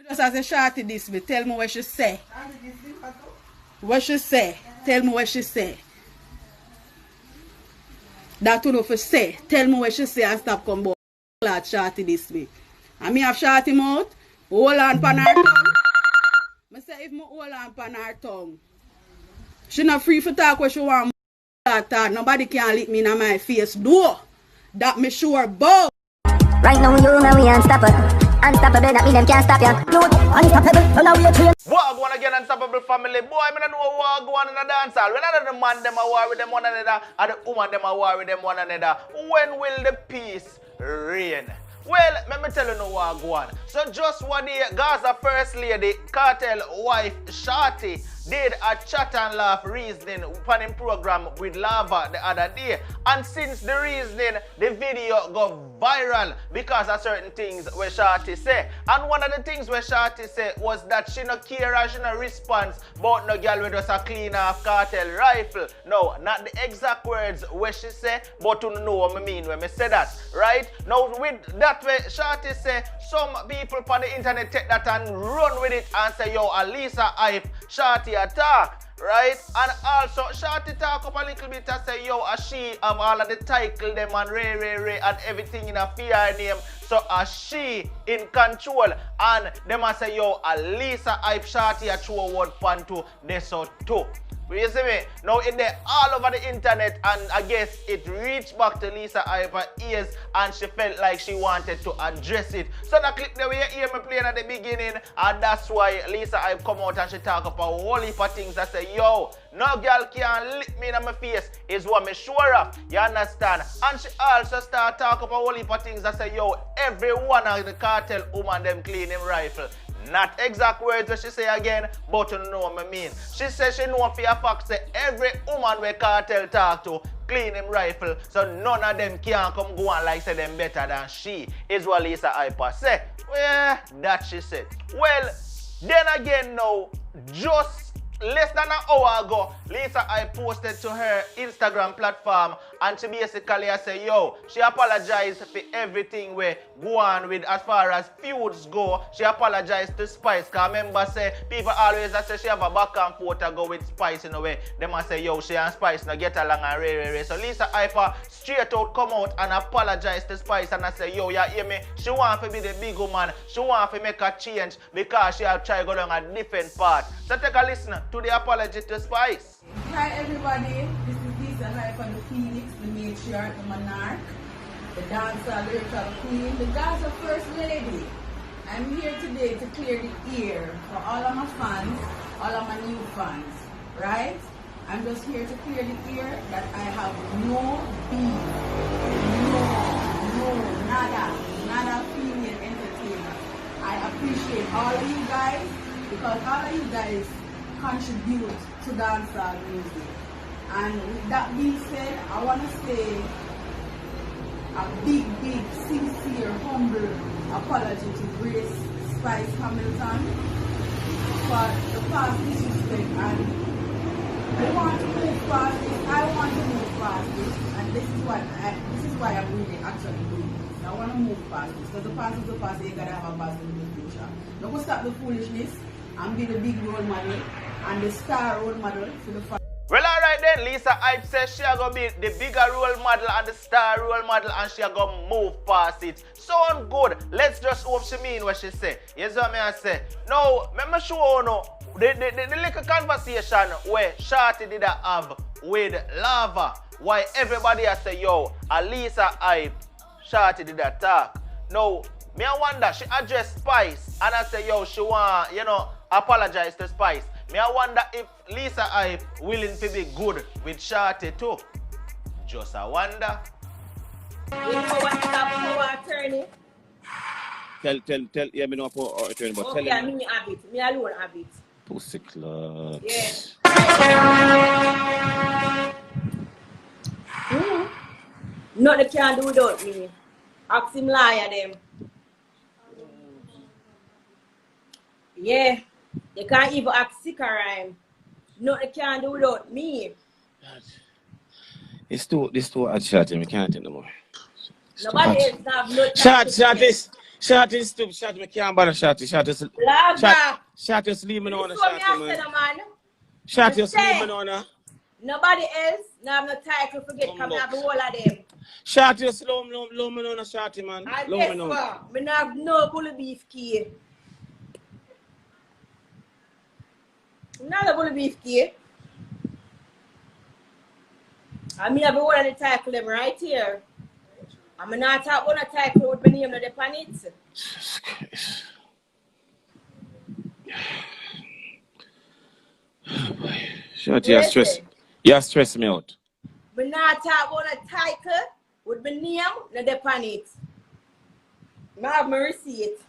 Just as a shorty this way, tell me what she say. What she say? Tell me what she say. That you know for say. Tell me what she say and stop come back. Lad shorty this way. And me have shorty mouth. Hold on pan her tongue. I say if me hold on pan her tongue. She not free for talk what she want. Nobody can lick me in my face. Do. That me sure about. Right now you know we unstoppable. Unstoppable, that mean them can't stop you. You unstoppable, so now we're trained. What go on again, Unstoppable family? Boy, I don't know what go on in the dance hall. When the man them a war with them one another, and the woman them a war with them one another, when will the peace reign? Well, let me tell you now what go on. So just one day, Gaza First Lady, Cartel wife, Shorty, did a chat and laugh reasoning planning program with Lava the other day. And since the reasoning, the video go viral because of certain things where Shorty say. And one of the things where Shorty say was that she no care and she no response about no girl with just a clean off Cartel rifle. No, not the exact words where she say, but you know what I mean when I say that, right? Now with that way Shorty say, some people on the internet take that and run with it and say, yo, Alisa hype Shorty attack, right? And also Shorty talk up a little bit and say, yo, she all of the title them and Ray and everything in a fear name. So she in control and them a say, yo, Alisa hype Shorty a true word pan to this so too. You see me? Now it's there all over the internet and I guess it reached back to Lisa Hyper's ears and she felt like she wanted to address it. So the clip that we hear me playing at the beginning and that's why Lisa Hype come out and she talk about a whole heap of things. I say, yo, no girl can lick me in my face is what me sure of. You understand? And she also start talking about a whole heap of things. I say, yo, every one of the cartel woman them clean him rifle. Not exact words that she say again, but you know what I mean. She says she know for a fact say every woman where Cartel talk to clean him rifle, so none of them can come go on like say them better than she, is what Lisa Hyper say. Well, that she said. Well, then again now, just less than an hour ago, Lisa Hype posted to her Instagram platform and she basically say, yo, she apologized for everything we go on with as far as feuds go. She apologized to Spice, because remember say, people always say she have a back and forth to go with Spice in a way. They must say, yo, she and Spice now get along and ray. So Lisa Hyper straight out come out and apologize to Spice and I say, yo, you hear me? She want to be the big woman. She want to make a change because she have tried to go down a different path. So take a listen to the apology to Spice. Hi everybody, this is Lisa Hype on the Phoenix, the matriarch, the monarch, the dancer, lyrical queen, the Gaza First Lady. I'm here today to clear the air for all of my fans, all of my new fans, right? I'm just here to clear the air that I have no beef, nada female entertainer. I appreciate all of you guys because all of you guys contribute to dancehall music. And with that being said, I want to say a big, sincere, humble apology to Grace Spice Hamilton for the past disrespect. And I want to move past this. I want to move past this. And this is why I'm really actually doing this. I want to move past this. Because the past is the past, you gotta have a positive in the future. Don't go stop the foolishness and be the big role model and the star role model for the family. Well, alright then, Lisa Hype says she gonna be the bigger role model and the star role model and she gonna move past it. Sound good. Let's just hope she mean what she say. Here's what I say. Now, let me show you now, the little conversation where Shorty did have with Lava. Why everybody has say, yo, Lisa Hype, Shorty did talk. Now, me I wonder, she addressed Spice and I say, yo, she want, apologize to Spice. Me I wonder if Lisa Hype willing to be good with Shorty too. Just a wonder. You know what stop attorney? Tell, yeah, me know for attorney, but okay, tell him. me have it. Me alone have it. Pussy club. Yeah. No, they can't do without me. Ask him liar them. Yeah. They can't even act sick rhyme. No, they can't do without me. It's too hard, Shorty. We can't take no more. Nobody else have no Shorty, Shorty stupid, Shorty, me can't bother Shorty. Lava. Shorty, just leave me now, This one me Shorty, I said, man. man. Shorty, Me just leave me say, now. nobody else, no have no title forget, come have the whole of them. Shorty, just low me now, Shorty, man. And Low me guess now. what? Me no have no bully beef key. Not a bully beef key. I mean, I have the whole of the title them right here. I'm not talking about a title with my name on the planet. Jesus Christ. Shorty, you stress me out. I'm not talking about a title with my name on the planet. I have my receipt.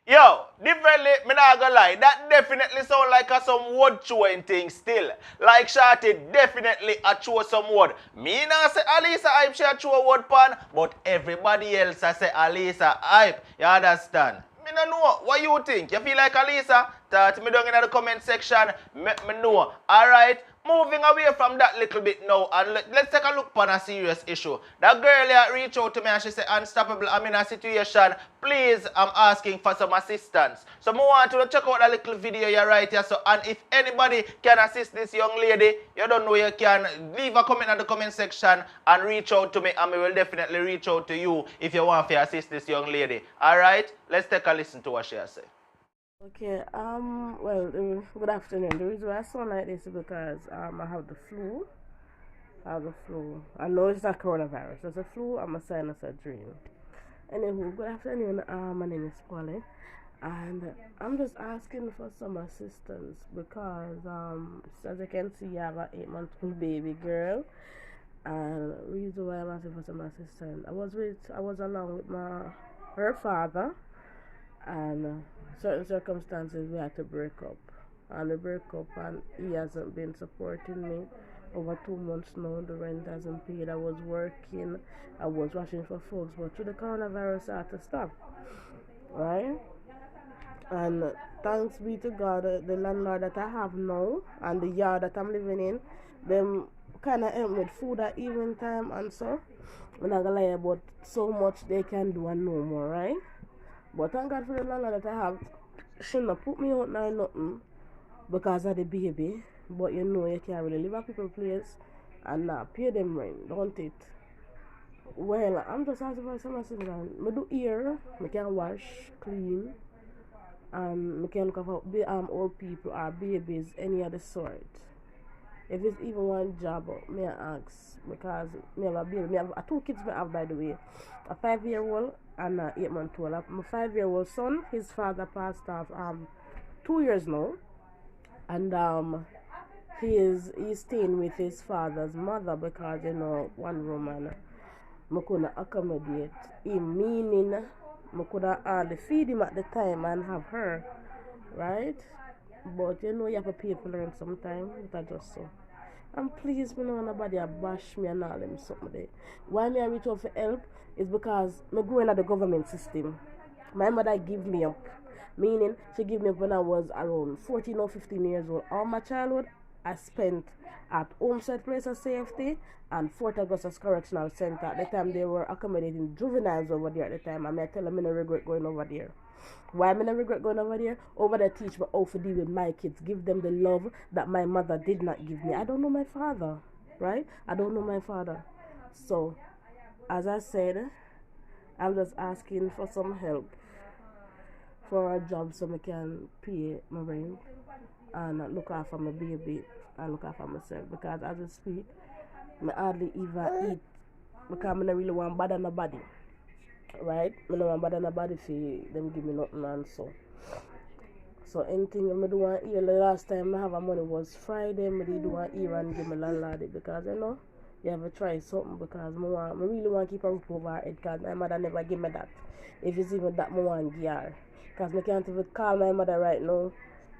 Yo, differently, me not gonna lie, that definitely sound like a some word chewing thing still. Like Shorty definitely a chew some word. Me not say Alisa hype she a chew a word pan, but everybody else a say Alisa hype. You understand? Me no know. What you think? You feel like Alisa? Talk me down in the comment section. Make me know. Alright? Moving away from that little bit now, and let's take a look upon a serious issue. That girl here reached out to me and she said, Unstoppable, I'm in a situation. Please, I'm asking for some assistance. So I want you to check out that little video here right here. So, and if anybody can assist this young lady, you don't know, you can leave a comment in the comment section and reach out to me, and we will definitely reach out to you if you want to assist this young lady. Alright? Let's take a listen to what she has said. Okay, well, good afternoon. The reason why I sound like this is because I have the flu. I know it's not coronavirus. It's a flu. I'm a sinus adrenal. Anywho, good afternoon. My name is Polly, and I'm just asking for some assistance because, as you can see, I have an 8-month-old baby girl. And the reason why I'm asking for some assistance, I was along with her father, and certain circumstances we had to break up, and he hasn't been supporting me over 2 months now. The rent hasn't paid. I was working, I was washing for folks, but through the coronavirus I had to stop, right? And thanks be to God, the landlord that I have now and the yard that I'm living in, them kind of help with food at evening time, and so I'm not gonna lie about so much they can do and no more, right? But thank God for the landlord that I have. She not put me out now nothing because of the baby. But you know you can't really live at people's place and not pay them rent, don't it? Well, I'm just asking for some assistance. I do ear, I can wash, clean, and I can look for old people or babies, any other sort. If it's even one job, may I ask, because I have a baby. I have 2 kids I have, by the way, a 5-year-old and an 8-month-old. My 5-year-old son, his father passed off 2 years now, and he's staying with his father's mother because one room, and I couldn't accommodate him, meaning I could hardly feed him at the time and have her, right? But you have to pay for learn sometimes. That's just so. And please, me know nobody a bash me and all them something there. Why me I reach out for help is because me growing at the government system. My mother give me up. Meaning she give me up when I was around 14 or 15 years old. All my childhood I spent at Homestead Place of Safety and Fort Augustus Correctional Center. At the time they were accommodating juveniles over there at the time. I tell them I no regret going over there. Why am I regret going over there? Over there teach me how to deal with my kids. Give them the love that my mother did not give me. I don't know my father, right? I don't know my father. So, as I said, I'm just asking for some help for a job so I can pay my rent and look after my baby and look after myself. Because as I speak, I hardly even eat because I don't really want bother nobody. Right? I don't want bother nobody for them give me nothing and so. So anything I do want here, the last time I have a money was Friday, I did want here and give my landlord it because you have to try something because I really want to keep a roof over her head because my mother never give me that. If it's even that I want to give her. Because I can't even call my mother right now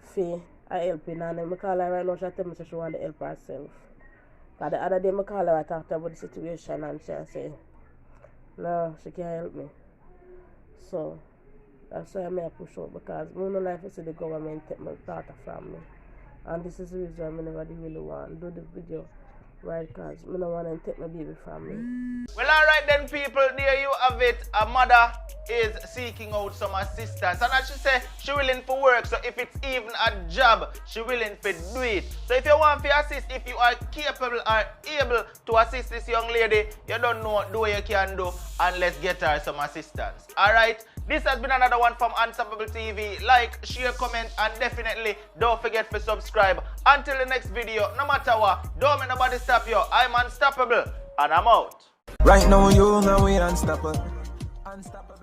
for helping, and then I call her right now, she tell me she want to help herself. Because the other day I call her, I talked about the situation and she say, no, she can't help me. So, that's why I push out because I don't like to see the government take my daughter from me. And this is the reason I never really want to do the video. right? Because I don't want to take my baby from me. Well, alright then, people, there you have it. A mother is seeking out some assistance. And as she say, she willing for work. So if it's even a job, she willing for do it. So if you want to assist, if you are capable or able to assist this young lady, you don't know what you can do, and let's get her some assistance. Alright? This has been another one from Unstoppable TV. Like, share, comment, and definitely don't forget to subscribe. Until the next video, no matter what, don't make nobody stop you. I'm Unstoppable, and I'm out. Right now, you know we unstoppable. Unstoppable.